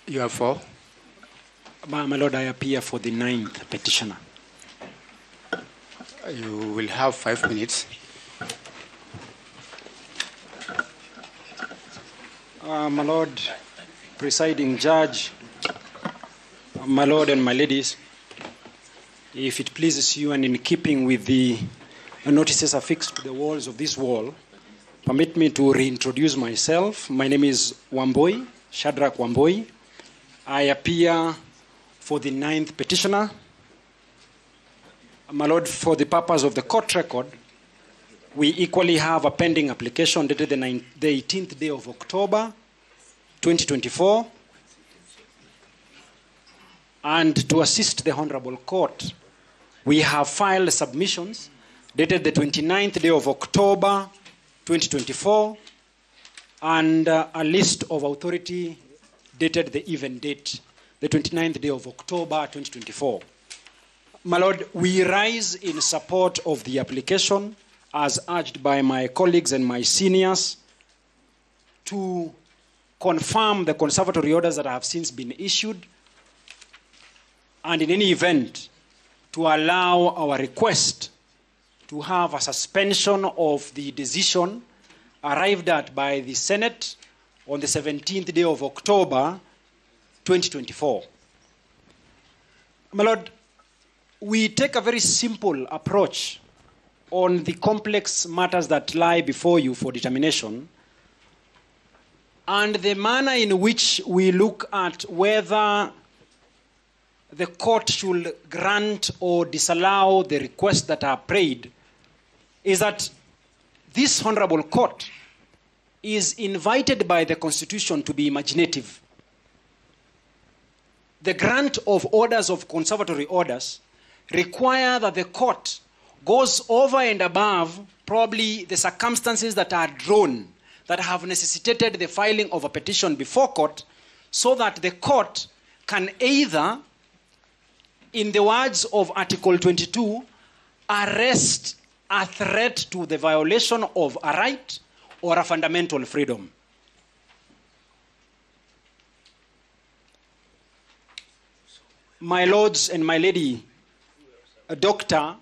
You are for? My Lord, I appear for the 9th petitioner. You will have 5 minutes. My Lord, presiding judge, my Lord and my ladies, if it pleases you and in keeping with the notices affixed to the walls of this wall, permit me to reintroduce myself. My name is Wambui, Shadrack Wambui. I appear for the 9th petitioner. My Lord, for the purpose of the court record, we equally have a pending application dated the 18th day of October, 2024. And to assist the Honorable Court, we have filed submissions dated the 29th day of October, 2024, and a list of authority dated the even date, the 29th day of October, 2024. My Lord, we rise in support of the application as urged by my colleagues and my seniors to confirm the conservatory orders that have since been issued, and in any event, to allow our request to have a suspension of the decision arrived at by the Senate on the 17th day of October, 2024. My Lord, we take a very simple approach on the complex matters that lie before you for determination, and the manner in which we look at whether the court should grant or disallow the requests that are prayed is that this honorable court is invited by the Constitution to be imaginative. The grant of orders of conservatory orders require that the court goes over and above probably the circumstances that are drawn that have necessitated the filing of a petition before court, so that the court can either, in the words of Article 22, arrest a threat to the violation of a right or a fundamental freedom. My lords and my lady, Doctor,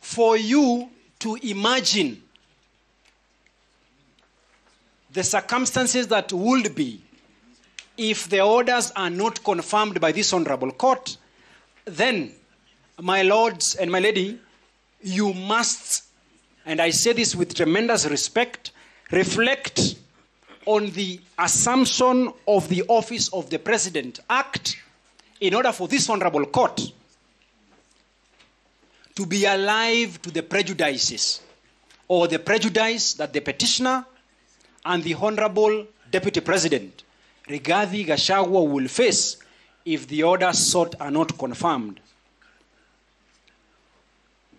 for you to imagine the circumstances that would be if the orders are not confirmed by this honorable court, then, my lords and my lady, you must, and I say this with tremendous respect, reflect on the assumption of the Office of the President Act in order for this honorable court to be alive to the prejudices or the prejudice that the petitioner and the Honorable Deputy President Rigathi Gachagua will face if the orders sought are not confirmed.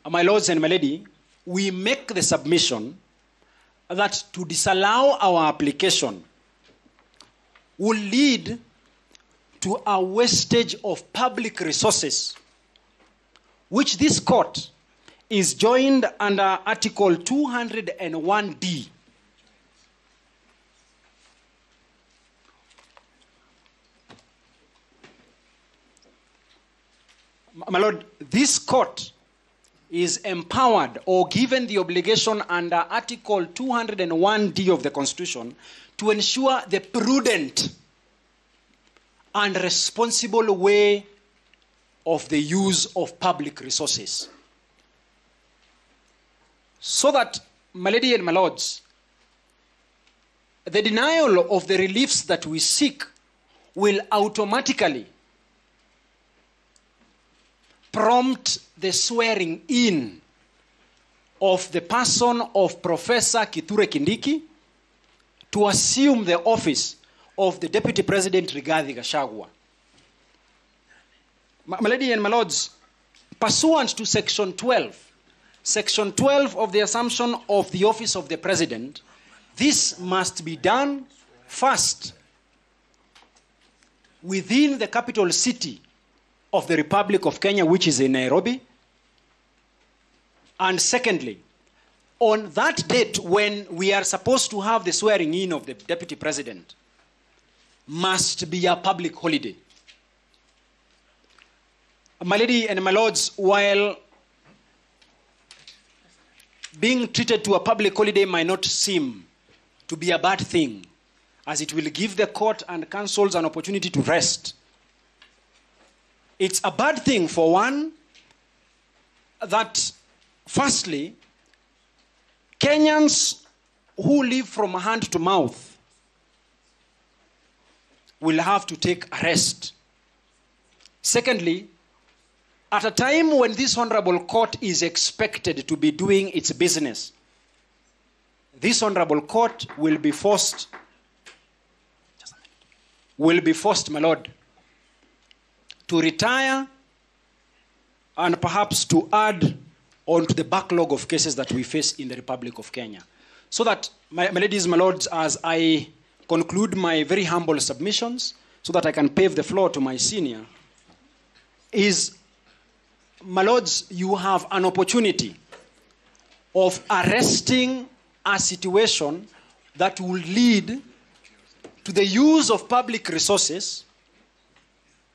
My lords and my lady, we make the submission that to disallow our application will lead to a wastage of public resources, which this court is joined under Article 201D. My Lord, this court is empowered or given the obligation under Article 201D of the Constitution to ensure the prudent and responsible way of the use of public resources. So that, my lady and my lords, the denial of the reliefs that we seek will automatically prompt the swearing in of the person of Professor Kithure Kindiki to assume the office of the Deputy President Rigathi Gachagua. My lady and my lords, pursuant to Section 12 of the assumption of the office of the President, this must be done first within the capital city of the Republic of Kenya, which is in Nairobi. And secondly, on that date when we are supposed to have the swearing in of the Deputy President, must be a public holiday. My lady and my lords, while being treated to a public holiday might not seem to be a bad thing, as it will give the court and councils an opportunity to rest. It's a bad thing, for one, that firstly, Kenyans who live from hand to mouth will have to take a rest. Secondly, at a time when this honorable court is expected to be doing its business, this honorable court will be forced, my lord, to retire and perhaps to add on to the backlog of cases that we face in the Republic of Kenya. So that, my ladies, my lords, as I conclude my very humble submissions, so that I can pave the floor to my senior, is, my lords, you have an opportunity of arresting a situation that will lead to the use of public resources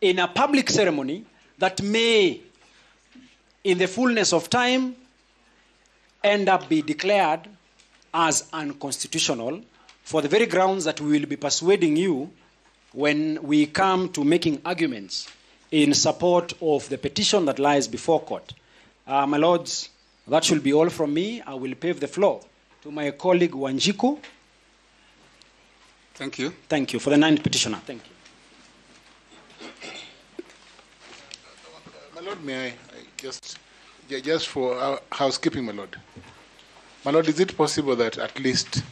in a public ceremony that may, in the fullness of time, end up be declared as unconstitutional for the very grounds that we will be persuading you when we come to making arguments in support of the petition that lies before court. My lords, that should be all from me. I will pave the floor to my colleague Wanjiku. Thank you. Thank you. For the ninth petitioner. Thank you. My lord, may I just for housekeeping, my lord. My lord, is it possible that at least